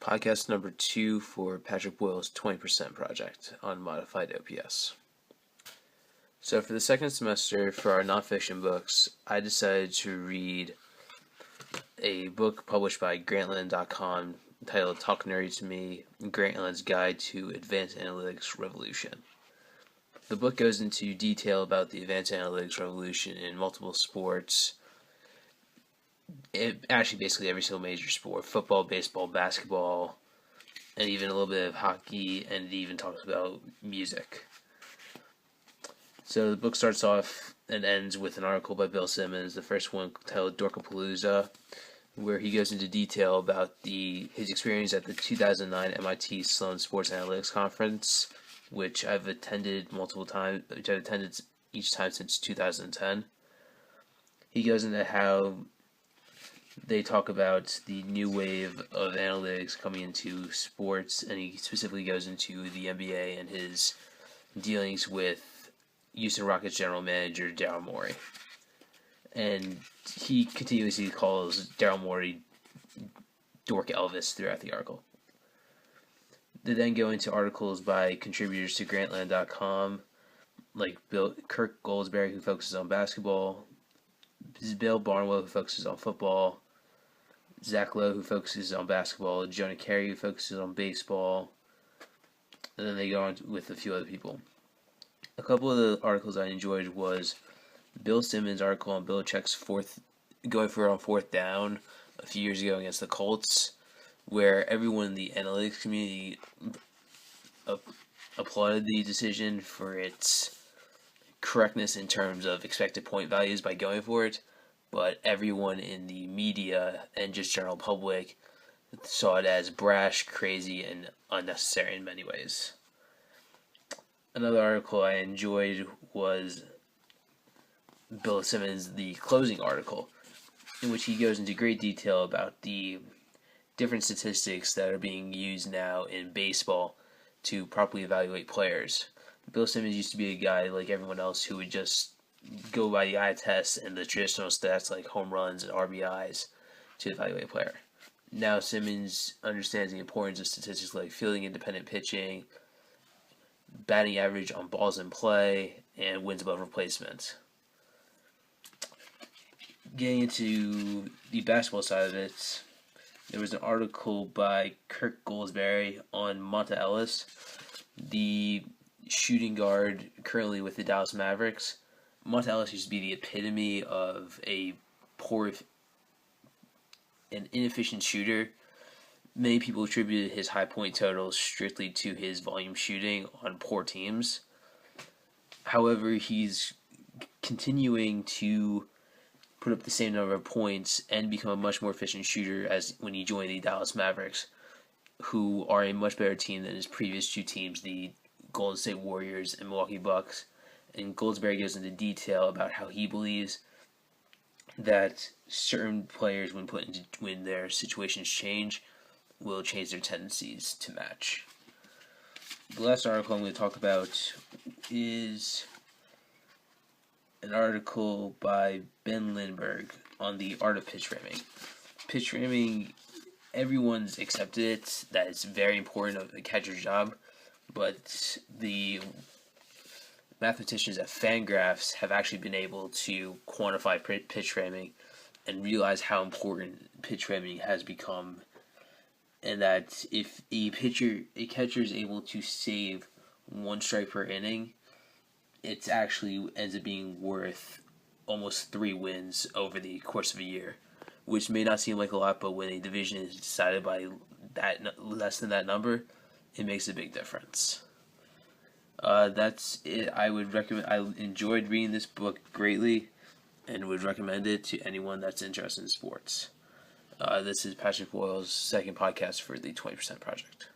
Podcast number 2 for Patrick Boyle's 20% project on modified OPS. So for the second semester for our nonfiction books, I decided to read a book published by Grantland.com titled Talk Nerdy to Me, Grantland's Guide to Advanced Analytics Revolution. The book goes into detail about the advanced analytics revolution in multiple sports. Basically every single major sport: football, baseball, basketball, and even a little bit of hockey, and it even talks about music. So the book starts off and ends with an article by Bill Simmons, the first one titled Dorkapalooza, where he goes into detail about his experience at the 2009 MIT Sloan Sports Analytics Conference, which I've attended multiple times, which I've attended each time since 2010. He goes into how they talk about the new wave of analytics coming into sports, and he specifically goes into the NBA and his dealings with Houston Rockets general manager Daryl Morey. And he continuously calls Daryl Morey Dork Elvis throughout the article. They then go into articles by contributors to Grantland.com, like Kirk Goldsberry, who focuses on basketball, Bill Barnwell, who focuses on football, Zach Lowe, who focuses on basketball, Jonah Carey, who focuses on baseball, and then they go on with a few other people. A couple of the articles I enjoyed was Bill Simmons' article on Belichick's going for it on fourth down a few years ago against the Colts, where everyone in the analytics community applauded the decision for its correctness in terms of expected point values by going for it, but everyone in the media and just general public saw it as brash, crazy, and unnecessary in many ways. Another article I enjoyed was Bill Simmons' the closing article, in which he goes into great detail about the different statistics that are being used now in baseball to properly evaluate players. Bill Simmons used to be a guy like everyone else who would just go by the eye test and the traditional stats like home runs and RBIs to evaluate a player. Now Simmons understands the importance of statistics like fielding independent pitching, batting average on balls in play, and wins above replacement. Getting into the basketball side of it, there was an article by Kirk Goldsberry on Monta Ellis, the shooting guard currently with the Dallas Mavericks. Monta Ellis used to be the epitome of an inefficient shooter. Many people attributed his high point totals strictly to his volume shooting on poor teams. However, he's continuing to put up the same number of points and become a much more efficient shooter as when he joined the Dallas Mavericks, who are a much better team than his previous two teams, the Golden State Warriors and Milwaukee Bucks. And Goldsberry goes into detail about how he believes that certain players, when their situations change, will change their tendencies to match. The last article I'm going to talk about is an article by Ben Lindbergh on the art of pitch framing. Pitch framing, everyone's accepted it, that it's very important of a catcher's job, but the mathematicians at Fangraphs have actually been able to quantify pitch framing and realize how important pitch framing has become, and that if a catcher is able to save one strike per inning, it actually ends up being worth almost 3 wins over the course of a year, which may not seem like a lot, but when a division is decided by less than that number, it makes a big difference. That's it. I enjoyed reading this book greatly and would recommend it to anyone that's interested in sports. This is Patrick Boyle's second podcast for the 20% Project.